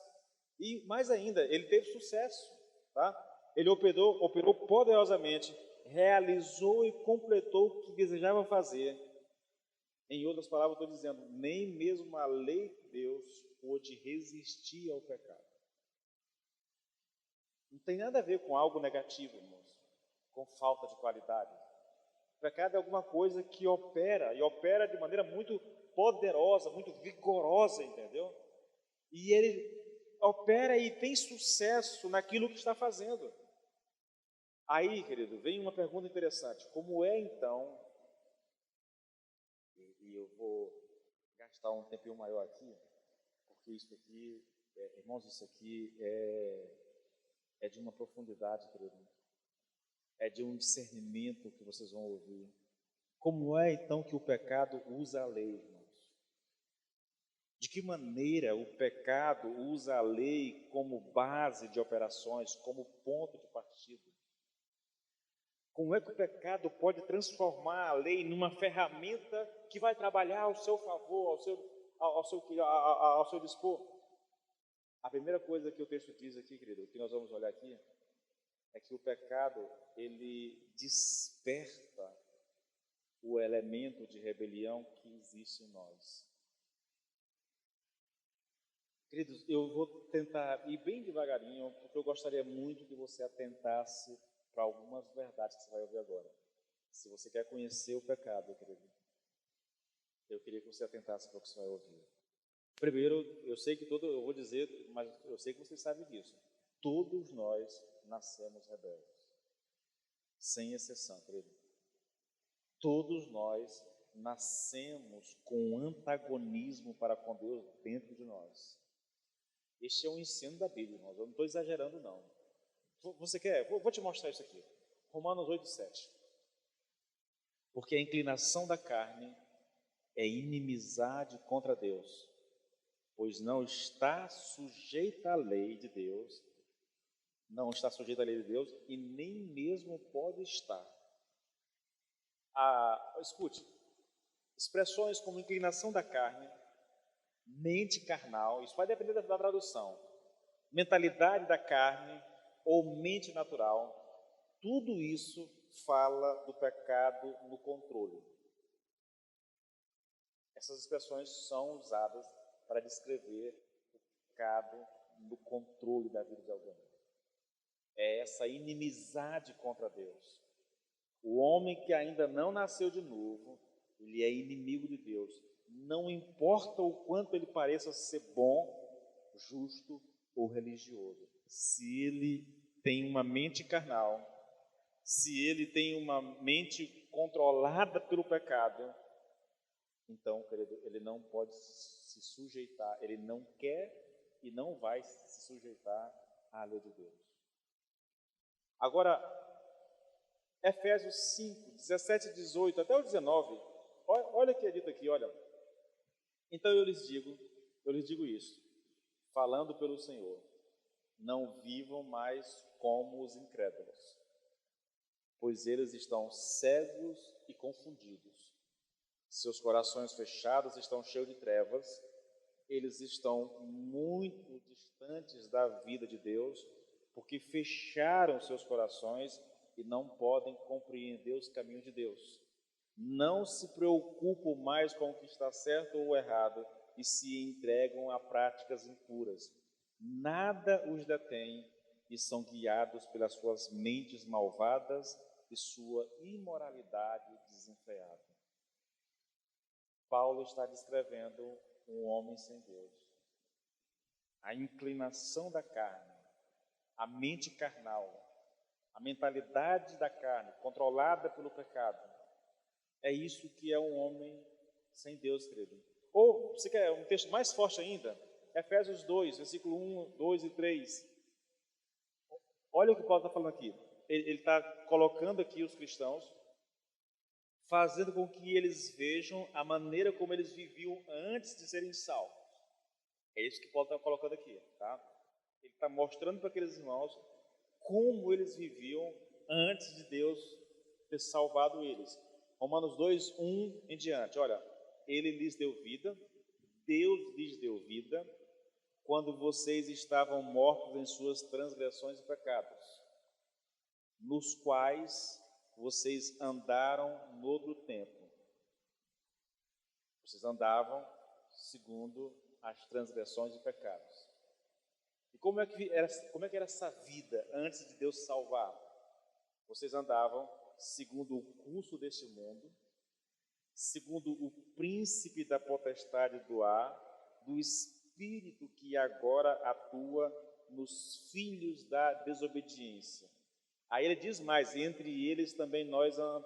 E mais ainda, ele teve sucesso, tá? Ele operou poderosamente, realizou e completou o que desejava fazer. Em outras palavras, estou dizendo, nem mesmo a lei de Deus pôde resistir ao pecado. Não tem nada a ver com algo negativo, irmãos, com falta de qualidade. O pecado é alguma coisa que opera, e opera de maneira muito poderosa, muito vigorosa, entendeu? E ele opera e tem sucesso naquilo que está fazendo. Aí, querido, vem uma pergunta interessante. Como é, então, e eu vou gastar um tempinho maior aqui, porque isso aqui, irmãos, isso aqui é de uma profundidade, querido. É de um discernimento que vocês vão ouvir. Como é, então, que o pecado usa a lei, irmãos? De que maneira o pecado usa a lei como base de operações, como ponto de partida? Como é que o pecado pode transformar a lei numa ferramenta que vai trabalhar ao seu favor, ao seu dispor? A primeira coisa que o texto diz aqui, querido, que nós vamos olhar aqui, é que o pecado, ele desperta o elemento de rebelião que existe em nós. Queridos, eu vou tentar ir bem devagarinho, porque eu gostaria muito que você atentasse para algumas verdades que você vai ouvir agora. Se você quer conhecer o pecado, querido, eu queria que você atentasse para o que você vai ouvir. Primeiro, eu vou dizer, mas eu sei que você sabe disso. Todos nós nascemos rebeldes, sem exceção, querido. Todos nós nascemos com um antagonismo para com Deus dentro de nós. Este é um ensino da Bíblia, irmãos. Eu não estou exagerando, não. Você quer? Vou te mostrar isso aqui. Romanos 8:7. Porque a inclinação da carne é inimizade contra Deus, pois não está sujeita à lei de Deus, e nem mesmo pode estar. Escute, expressões como inclinação da carne, mente carnal, isso vai depender da tradução, mentalidade da carne ou mente natural, tudo isso fala do pecado no controle. Essas expressões são usadas para descrever o pecado no controle da vida de alguém. É essa inimizade contra Deus. O homem que ainda não nasceu de novo, ele é inimigo de Deus. Não importa o quanto ele pareça ser bom, justo ou religioso. Se ele tem uma mente carnal, se ele tem uma mente controlada pelo pecado, então, querido, ele não pode se sujeitar, ele não quer e não vai se sujeitar à lei de Deus. Agora, Efésios 5, 17 e 18, até o 19, olha o que é dito aqui, olha. Então eu lhes digo isso, falando pelo Senhor, não vivam mais como os incrédulos, pois eles estão cegos e confundidos. Seus corações fechados estão cheios de trevas, eles estão muito distantes da vida de Deus, porque fecharam seus corações e não podem compreender os caminhos de Deus. Não se preocupam mais com o que está certo ou errado e se entregam a práticas impuras. Nada os detém e são guiados pelas suas mentes malvadas e sua imoralidade desenfreada. Paulo está descrevendo um homem sem Deus. A inclinação da carne, a mente carnal, a mentalidade da carne, controlada pelo pecado. É isso que é um homem sem Deus, querido. Ou, você quer um texto mais forte ainda? Efésios 2, versículo 1, 2 e 3. Olha o que Paulo está falando aqui. Ele está colocando aqui os cristãos, fazendo com que eles vejam a maneira como eles viviam antes de serem salvos. É isso que Paulo está colocando aqui, tá? Ele está mostrando para aqueles irmãos como eles viviam antes de Deus ter salvado eles. Romanos 2, 1 em diante, olha, ele lhes deu vida, Deus lhes deu vida, quando vocês estavam mortos em suas transgressões e pecados, nos quais vocês andaram no outro tempo. Vocês andavam segundo as transgressões e pecados. E como é que era essa vida antes de Deus salvar? Vocês andavam segundo o curso deste mundo, segundo o príncipe da potestade do ar, do espírito que agora atua nos filhos da desobediência. Aí ele diz mais, entre eles também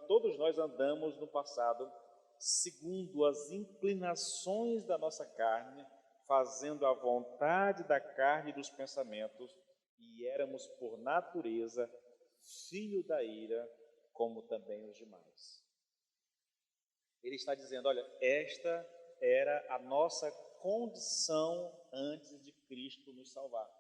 todos nós andamos no passado, segundo as inclinações da nossa carne, fazendo a vontade da carne e dos pensamentos, e éramos por natureza filho da ira, como também os demais. Ele está dizendo, olha, esta era a nossa condição antes de Cristo nos salvar.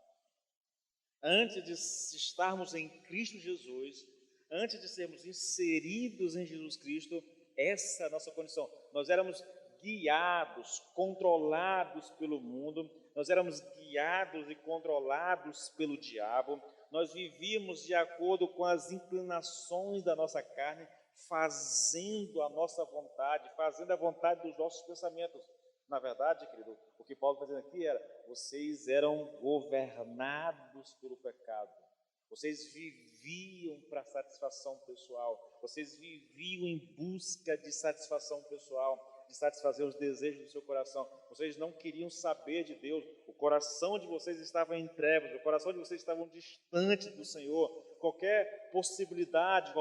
Antes de estarmos em Cristo Jesus, antes de sermos inseridos em Jesus Cristo, essa é a nossa condição. Nós éramos guiados, controlados pelo mundo, nós éramos guiados e controlados pelo diabo, nós vivíamos de acordo com as inclinações da nossa carne, fazendo a nossa vontade, fazendo a vontade dos nossos pensamentos. Na verdade, querido, o que Paulo está dizendo aqui era, vocês eram governados pelo pecado, vocês viviam para satisfação pessoal, vocês viviam em busca de satisfação pessoal, de satisfazer os desejos do seu coração. Vocês não queriam saber de Deus, o coração de vocês estava em trevas, o coração de vocês estava distante do Senhor. Qualquer possibilidade,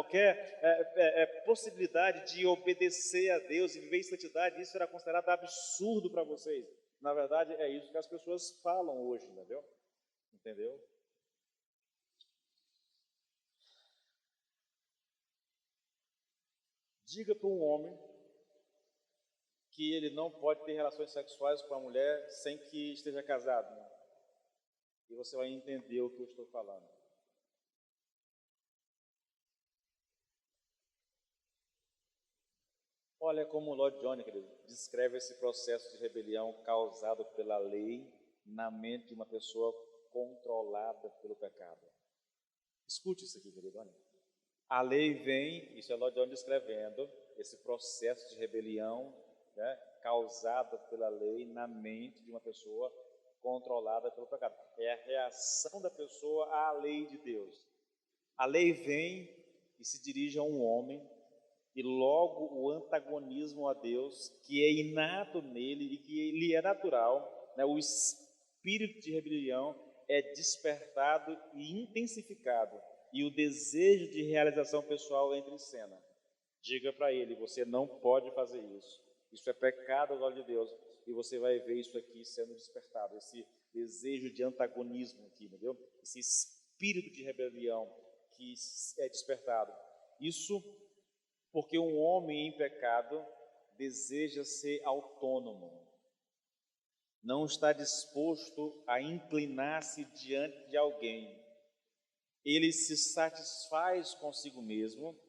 possibilidade de obedecer a Deus e viver em santidade, isso era considerado absurdo para vocês. Na verdade, é isso que as pessoas falam hoje, entendeu? Diga para um homem que ele não pode ter relações sexuais com a mulher sem que esteja casado, né? E você vai entender o que eu estou falando. Olha como o Lloyd Jones, querido, descreve esse processo de rebelião causado pela lei na mente de uma pessoa controlada pelo pecado. Escute isso aqui, querido, olha. A lei vem, isso é Lloyd Jones descrevendo, esse processo de rebelião, né, causado pela lei na mente de uma pessoa controlada pelo pecado. É a reação da pessoa à lei de Deus. A lei vem e se dirige a um homem, e logo o antagonismo a Deus, que é inato nele e que lhe é natural, né, o espírito de rebelião é despertado e intensificado, e o desejo de realização pessoal entra em cena. Diga para ele, você não pode fazer isso. Isso é pecado aos olhos de Deus. E você vai ver isso aqui sendo despertado, esse desejo de antagonismo aqui, entendeu? Esse espírito de rebelião que é despertado. Isso porque um homem em pecado deseja ser autônomo. Não está disposto a inclinar-se diante de alguém. Ele se satisfaz consigo mesmo,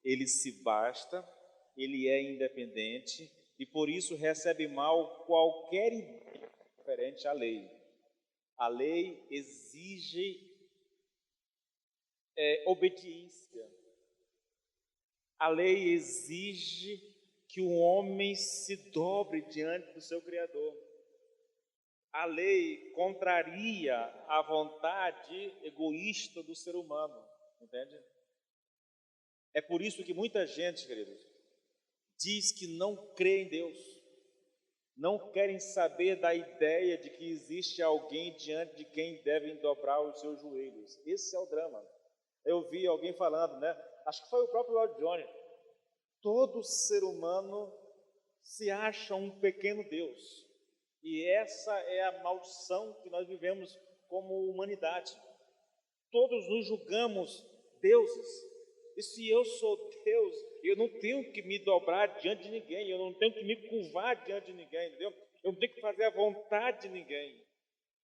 ele se basta, ele é independente e por isso recebe mal qualquer ideia referente à lei. A lei exige obediência. A lei exige que o homem se dobre diante do seu Criador. A lei contraria a vontade egoísta do ser humano, entende? É por isso que muita gente, queridos, diz que não crê em Deus, não querem saber da ideia de que existe alguém diante de quem devem dobrar os seus joelhos. Esse é o drama. Eu vi alguém falando, né? Acho que foi o próprio Lloyd Jones. Todo ser humano se acha um pequeno Deus. E essa é a maldição que nós vivemos como humanidade. Todos nos julgamos deuses. E se eu sou Deus, eu não tenho que me dobrar diante de ninguém, eu não tenho que me curvar diante de ninguém, entendeu? Eu não tenho que fazer a vontade de ninguém.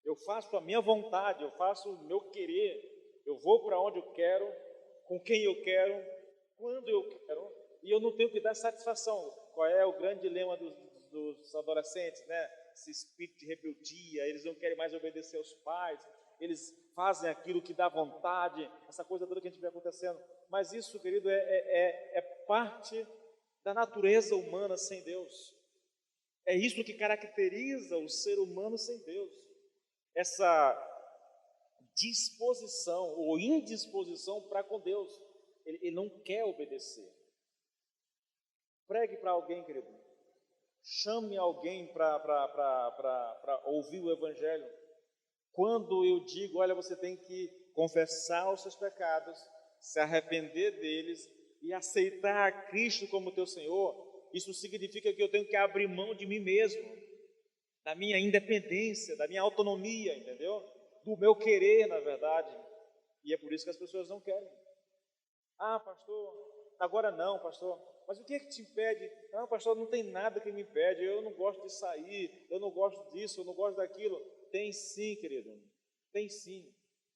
Eu faço a minha vontade, eu faço o meu querer. Eu vou para onde eu quero, com quem eu quero, quando eu quero, e eu não tenho que dar satisfação. Qual é o grande dilema dos adolescentes, né? Esse espírito de rebeldia, eles não querem mais obedecer aos pais, eles fazem aquilo que dá vontade, essa coisa toda que a gente vê acontecendo. Mas isso, querido, é parte da natureza humana sem Deus. É isso que caracteriza o ser humano sem Deus. Essa disposição ou indisposição para com Deus. Ele não quer obedecer. Pregue para alguém, querido. Chame alguém para ouvir o Evangelho. Quando eu digo, olha, você tem que confessar os seus pecados, se arrepender deles e aceitar a Cristo como teu Senhor, isso significa que eu tenho que abrir mão de mim mesmo, da minha independência, da minha autonomia, entendeu? Do meu querer, na verdade. E é por isso que as pessoas não querem. Ah, pastor, agora não, pastor. Mas o que é que te impede? Não, pastor, não tem nada que me impede. Eu não gosto de sair, eu não gosto disso, eu não gosto daquilo. Tem sim, querido, tem sim.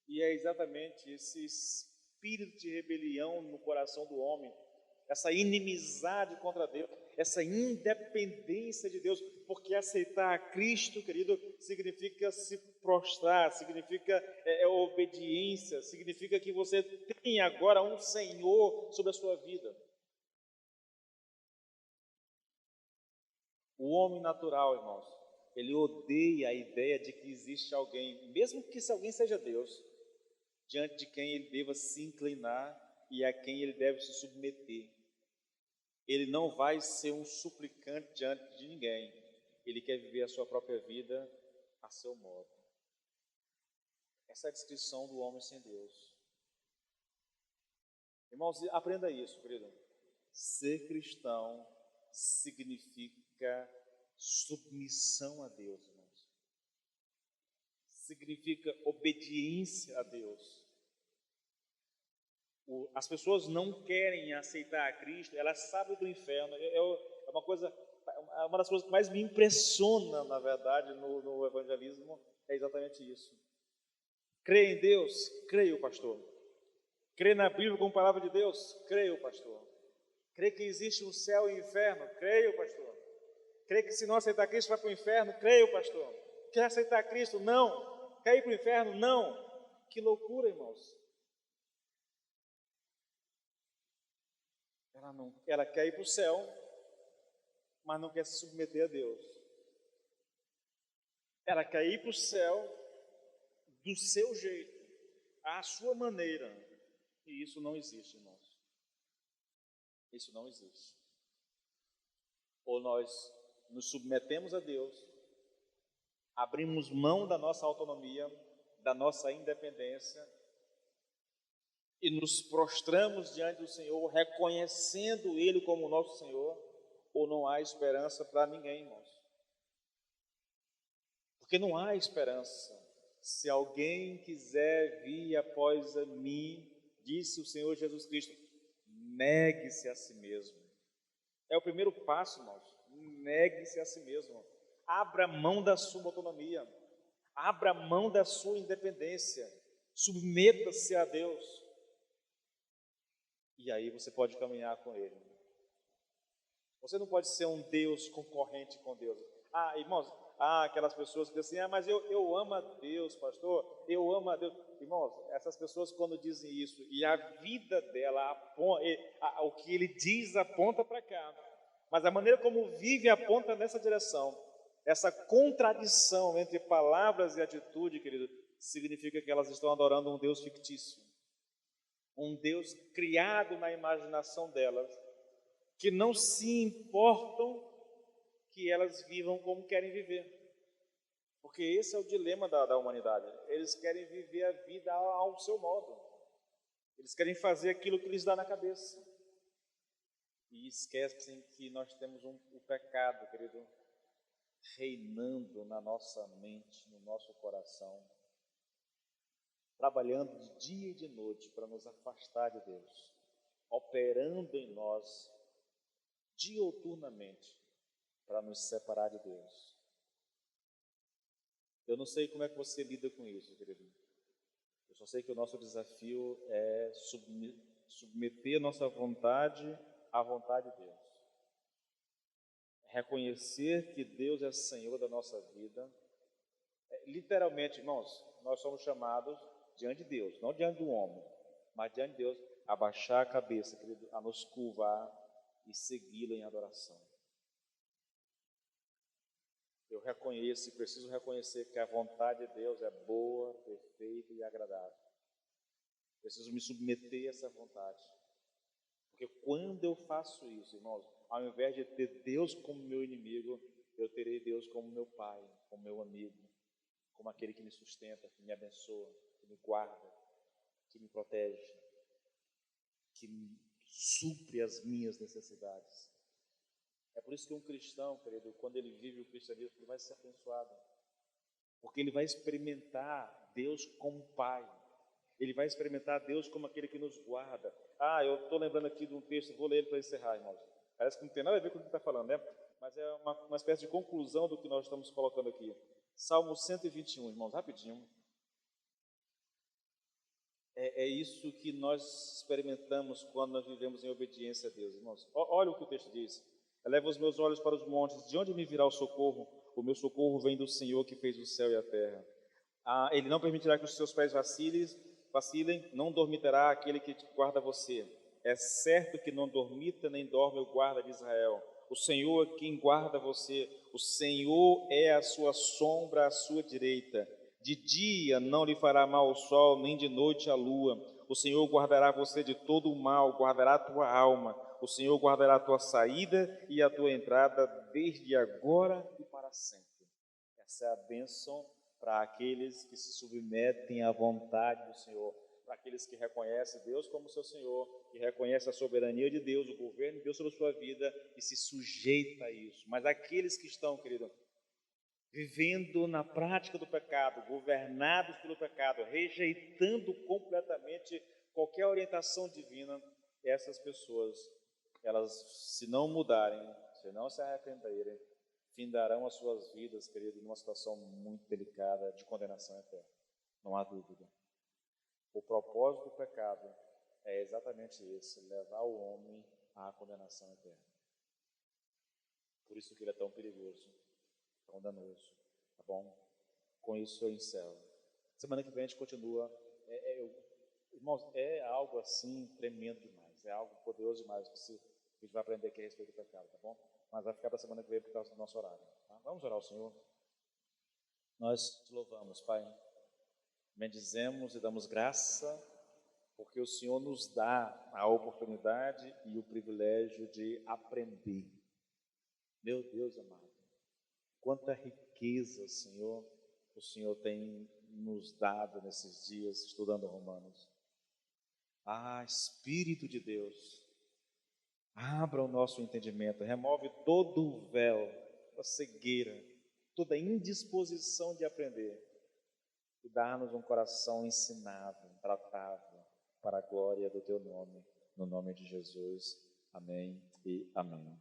E é exatamente esse espírito de rebelião no coração do homem, essa inimizade contra Deus, essa independência de Deus, porque aceitar a Cristo, querido, significa se prostrar, significa obediência, significa que você tem agora um Senhor sobre a sua vida. O homem natural, irmãos, ele odeia a ideia de que existe alguém, mesmo que esse alguém seja Deus, diante de quem ele deva se inclinar e a quem ele deve se submeter. ele não vai ser um suplicante diante de ninguém. Ele quer viver a sua própria vida a seu modo. Essa é a descrição do homem sem Deus. Irmãos, aprenda isso, querido. Ser cristão significa submissão a Deus, irmãos. Significa obediência a Deus. As pessoas não querem aceitar a Cristo, elas sabem do inferno. É uma das coisas que mais me impressiona, na verdade, no evangelismo, é exatamente isso. Crê em Deus? Creio, pastor. Crê na Bíblia como palavra de Deus? Creio, pastor. Crê que existe um céu e um inferno? Creio, pastor. Crê que se não aceitar Cristo vai para o inferno? Creio, pastor. Quer aceitar Cristo? Não. Quer ir para o inferno? Não. Que loucura, irmãos. Ela quer ir para o céu, mas não quer se submeter a Deus. Ela quer ir para o céu do seu jeito, à sua maneira. E isso não existe, irmãos. Isso não existe. Ou nós nos submetemos a Deus, abrimos mão da nossa autonomia, da nossa independência, e nos prostramos diante do Senhor, reconhecendo Ele como nosso Senhor, ou não há esperança para ninguém, irmãos. Porque não há esperança. Se alguém quiser vir após mim, disse o Senhor Jesus Cristo, negue-se a si mesmo. É o primeiro passo, irmãos. Negue-se a si mesmo. Abra mão da sua autonomia. Abra mão da sua independência. Submeta-se a Deus. E aí você pode caminhar com Ele. Você não pode ser um Deus concorrente com Deus. Irmãos, aquelas pessoas que dizem assim, mas eu amo a Deus, pastor, eu amo a Deus. Irmãos, essas pessoas quando dizem isso, e a vida dela, o que ele diz aponta para cá, mas a maneira como vive aponta nessa direção. Essa contradição entre palavras e atitude, querido, significa que elas estão adorando um Deus fictício. Um Deus criado na imaginação delas, que não se importam que elas vivam como querem viver. Porque esse é o dilema da humanidade. Eles querem viver a vida ao seu modo. Eles querem fazer aquilo que lhes dá na cabeça. E esquecem que nós temos o pecado, querido, reinando na nossa mente, no nosso coração, trabalhando de dia e de noite para nos afastar de Deus, operando em nós diuturnamente para nos separar de Deus. Eu não sei como é que você lida com isso, querido. Eu só sei que o nosso desafio é submeter a nossa vontade à vontade de Deus. Reconhecer que Deus é Senhor da nossa vida. Literalmente, irmãos, nós somos chamados diante de Deus, não diante do homem, mas diante de Deus, a baixar a cabeça, querido, a nos curvar e segui-lo em adoração. Eu reconheço e preciso reconhecer que a vontade de Deus é boa, perfeita e agradável. Preciso me submeter a essa vontade. Porque quando eu faço isso, irmãos, ao invés de ter Deus como meu inimigo, eu terei Deus como meu pai, como meu amigo, como aquele que me sustenta, que me abençoa, que me guarda, que me protege, que supre as minhas necessidades. É por isso que um cristão, querido, quando ele vive o cristianismo, ele vai ser abençoado. Porque ele vai experimentar Deus como Pai. Ele vai experimentar Deus como aquele que nos guarda. Eu estou lembrando aqui de um texto, vou ler ele para encerrar, irmãos. Parece que não tem nada a ver com o que está falando, né? Mas é uma espécie de conclusão do que nós estamos colocando aqui. Salmo 121, irmãos, rapidinho. É isso que nós experimentamos quando nós vivemos em obediência a Deus, irmãos. Olha o que o texto diz. Eleva os meus olhos para os montes, de onde me virá o socorro? O meu socorro vem do Senhor que fez o céu e a terra. Ele não permitirá que os seus pés vacilem, não dormitará aquele que guarda você. É certo que não dormita nem dorme o guarda de Israel. O Senhor é quem guarda você. O Senhor é a sua sombra à sua direita. De dia não lhe fará mal o sol, nem de noite a lua. O Senhor guardará você de todo o mal, guardará a tua alma. o Senhor guardará a tua saída e a tua entrada desde agora e para sempre. Essa é a bênção para aqueles que se submetem à vontade do Senhor, para aqueles que reconhecem Deus como seu Senhor, que reconhecem a soberania de Deus, o governo de Deus sobre a sua vida e se sujeita a isso. Mas aqueles que estão, querido, vivendo na prática do pecado, governados pelo pecado, rejeitando completamente qualquer orientação divina, essas pessoas, elas, se não mudarem, se não se arrependerem, findarão as suas vidas, querido, numa situação muito delicada de condenação eterna. Não há dúvida. O propósito do pecado é exatamente esse, levar o homem à condenação eterna. Por isso que ele é tão perigoso, tão danoso, tá bom? Com isso eu encerro. Semana que vem a gente continua. Irmãos, é algo assim tremendo demais, é algo poderoso demais que a gente vai aprender aqui a respeito do pecado, tá bom? Mas vai ficar para a semana que vem por causa do nosso horário. Tá? Vamos orar ao Senhor. Nós te louvamos, Pai. Bendizemos e damos graça, porque o Senhor nos dá a oportunidade e o privilégio de aprender. Meu Deus amado, quanta riqueza, Senhor, o Senhor tem nos dado nesses dias, estudando Romanos. Ah, Espírito de Deus, abra o nosso entendimento, remove todo o véu, a cegueira, toda a indisposição de aprender e dá-nos um coração ensinável, tratável, para a glória do Teu nome, no nome de Jesus. Amém e amém.